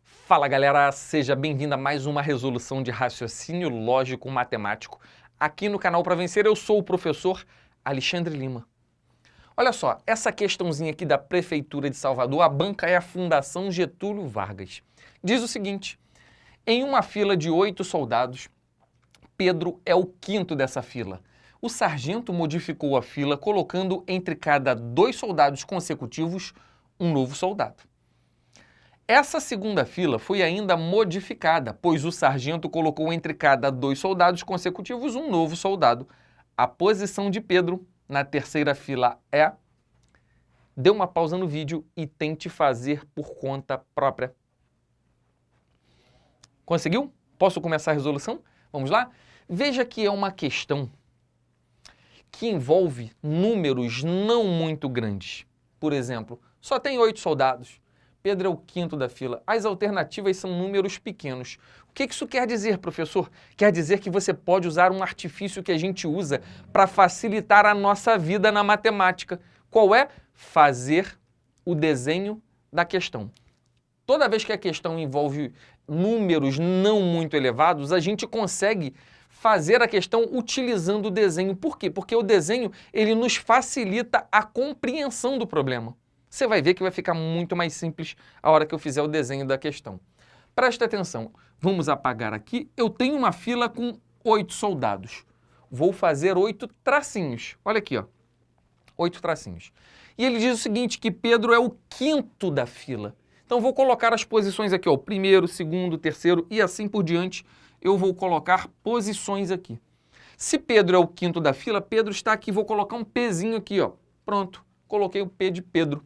Fala galera, seja bem-vindo a mais uma resolução de raciocínio lógico matemático aqui no canal Para Vencer. Eu sou o professor Alexandre Lima. Olha só, essa questãozinha aqui da Prefeitura de Salvador, a banca é a Fundação Getúlio Vargas. Diz o seguinte: em uma fila de 8 soldados, Pedro é o quinto dessa fila. O sargento modificou a fila colocando entre cada 2 soldados consecutivos um novo soldado. Essa segunda fila foi ainda modificada, pois o sargento colocou entre cada 2 soldados consecutivos um novo soldado. A posição de Pedro na terceira fila é... Dê uma pausa no vídeo e tente fazer por conta própria. Conseguiu? Posso começar a resolução? Vamos lá? Veja que é uma questão que envolve números não muito grandes. Por exemplo, só tem 8 soldados. Pedro é o quinto da fila. As alternativas são números pequenos. O que isso quer dizer, professor? Quer dizer que você pode usar um artifício que a gente usa para facilitar a nossa vida na matemática. Qual é? Fazer o desenho da questão. Toda vez que a questão envolve números não muito elevados, a gente consegue fazer a questão utilizando o desenho. Por quê? Porque o desenho ele nos facilita a compreensão do problema. Você vai ver que vai ficar muito mais simples a hora que eu fizer o desenho da questão. Presta atenção, vamos apagar aqui. Eu tenho uma fila com 8 soldados. Vou fazer 8 tracinhos. Olha aqui, ó. 8 tracinhos. E ele diz o seguinte, que Pedro é o quinto da fila. Então vou colocar as posições aqui, ó. O primeiro, segundo, terceiro e assim por diante. Eu vou colocar posições aqui. Se Pedro é o quinto da fila, Pedro está aqui. Vou colocar um Pzinho aqui, ó. Pronto, coloquei o P de Pedro.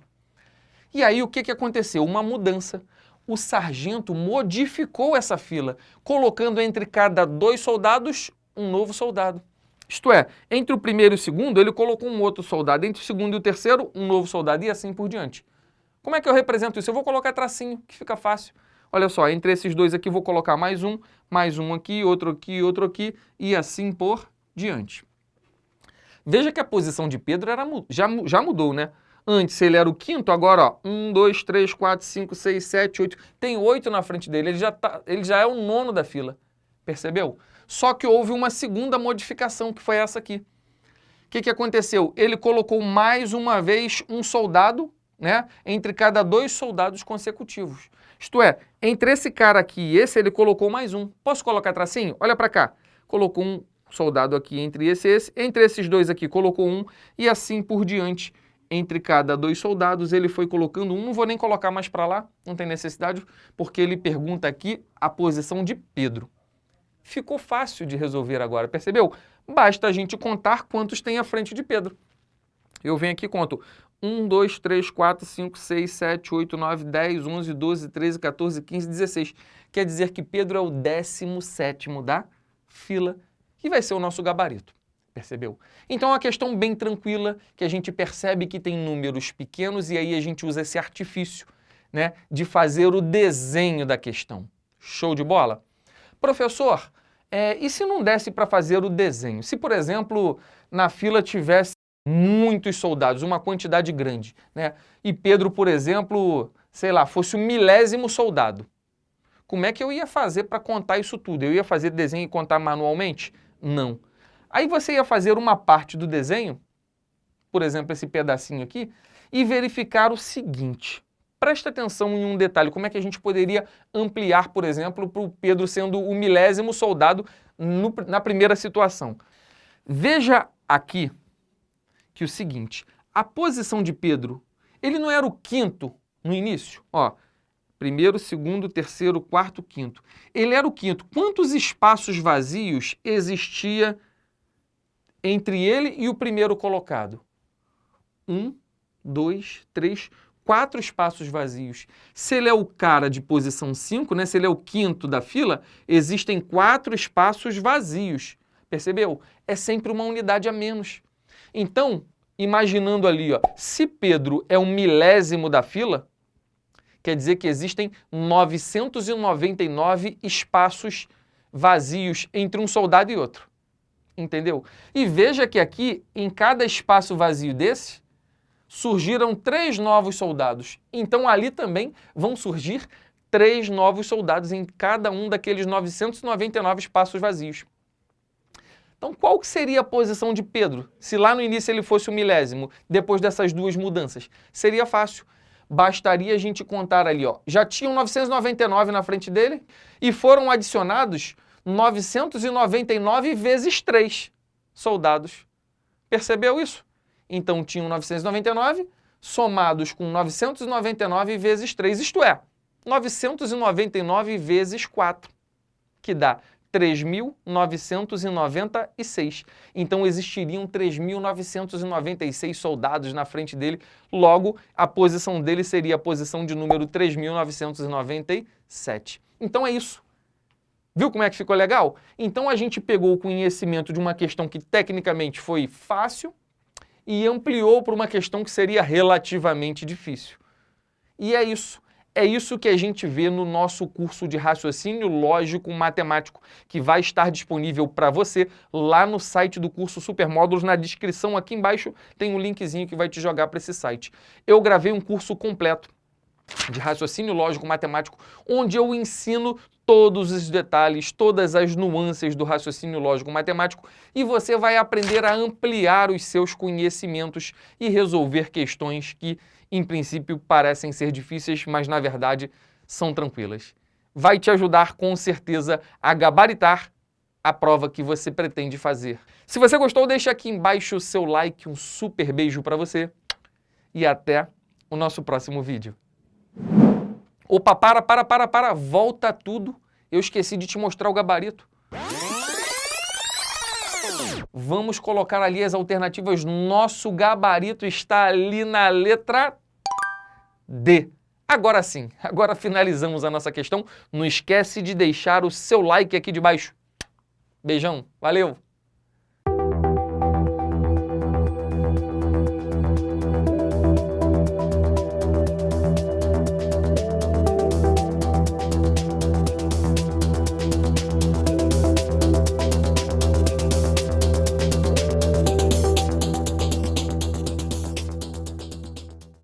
E aí o que aconteceu? Uma mudança. O sargento modificou essa fila, colocando entre cada 2 soldados um novo soldado. Isto é, entre o primeiro e o segundo, ele colocou um outro soldado. Entre o segundo e o terceiro, um novo soldado e assim por diante. Como é que eu represento isso? Eu vou colocar tracinho, que fica fácil. Olha só, entre esses dois aqui, vou colocar mais um aqui, outro aqui e assim por diante. Veja que a posição de Pedro já mudou, né? Antes ele era o quinto, agora ó, 1, 2, 3, 4, 5, 6, 7, 8. Tem 8 na frente dele, ele já é o nono da fila. Percebeu? Só que houve uma segunda modificação, que foi essa aqui. O que aconteceu? Ele colocou mais uma vez um soldado, né, entre cada 2 soldados consecutivos. Isto é, entre esse cara aqui e esse, ele colocou mais um. Posso colocar tracinho? Olha para cá. Colocou um soldado aqui entre esse e esse. Entre esses dois aqui, colocou um e assim por diante. Entre cada 2 soldados, ele foi colocando um. Não vou nem colocar mais para lá, não tem necessidade, porque ele pergunta aqui a posição de Pedro. Ficou fácil de resolver agora, percebeu? Basta a gente contar quantos tem à frente de Pedro. Eu venho aqui e conto 1, 2, 3, 4, 5, 6, 7, 8, 9, 10, 11, 12, 13, 14, 15, 16. Quer dizer que Pedro é o 17º da fila, que vai ser o nosso gabarito. Percebeu? Então é uma questão bem tranquila, que a gente percebe que tem números pequenos e aí a gente usa esse artifício, né, de fazer o desenho da questão. Show de bola? Professor, e se não desse para fazer o desenho? Se, por exemplo, na fila tivesse muitos soldados, uma quantidade grande, né, e Pedro, por exemplo, sei lá, fosse o 1000º soldado, como é que eu ia fazer para contar isso tudo? Eu ia fazer desenho e contar manualmente? Não. Aí você ia fazer uma parte do desenho, por exemplo, esse pedacinho aqui, e verificar o seguinte. Presta atenção em um detalhe, como é que a gente poderia ampliar, por exemplo, para o Pedro sendo o 1000º soldado na primeira situação. Veja aqui que o seguinte, a posição de Pedro, ele não era o quinto no início? Ó, primeiro, segundo, terceiro, quarto, quinto. Ele era o quinto. Quantos espaços vazios existia entre ele e o primeiro colocado? 1, 2, 3, 4 espaços vazios. Se ele é o cara de posição 5, né, se ele é o quinto da fila, existem 4 espaços vazios. Percebeu? É sempre uma unidade a menos. Então, imaginando ali, ó, se Pedro é o 1000º da fila, quer dizer que existem 999 espaços vazios entre um soldado e outro. Entendeu? E veja que aqui, em cada espaço vazio desse, surgiram 3 novos soldados. Então ali também vão surgir 3 novos soldados em cada um daqueles 999 espaços vazios. Então qual que seria a posição de Pedro, se lá no início ele fosse o 1000º, depois dessas 2 mudanças? Seria fácil. Bastaria a gente contar ali, ó, já tinham 999 na frente dele e foram adicionados 999 vezes 3 soldados. Percebeu isso? Então tinham 999 somados com 999 vezes 3, isto é, 999 vezes 4, que dá 3.996. Então existiriam 3.996 soldados na frente dele, logo a posição dele seria a posição de número 3.997. Então é isso. Viu como é que ficou legal? Então a gente pegou o conhecimento de uma questão que tecnicamente foi fácil e ampliou para uma questão que seria relativamente difícil. E é isso. É isso que a gente vê no nosso curso de raciocínio lógico matemático, que vai estar disponível para você lá no site do curso Supermódulos. Na descrição aqui embaixo tem um linkzinho que vai te jogar para esse site. Eu gravei um curso completo de raciocínio lógico matemático, onde eu ensino todos os detalhes, todas as nuances do raciocínio lógico matemático, e você vai aprender a ampliar os seus conhecimentos e resolver questões que, em princípio, parecem ser difíceis, mas na verdade são tranquilas. Vai te ajudar com certeza a gabaritar a prova que você pretende fazer. Se você gostou, deixa aqui embaixo o seu like, um super beijo para você e até o nosso próximo vídeo. Opa, para, volta tudo. Eu esqueci de te mostrar o gabarito. Vamos colocar ali as alternativas. Nosso gabarito está ali na letra D. Agora sim, agora finalizamos a nossa questão. Não esquece de deixar o seu like aqui de baixo. Beijão, valeu!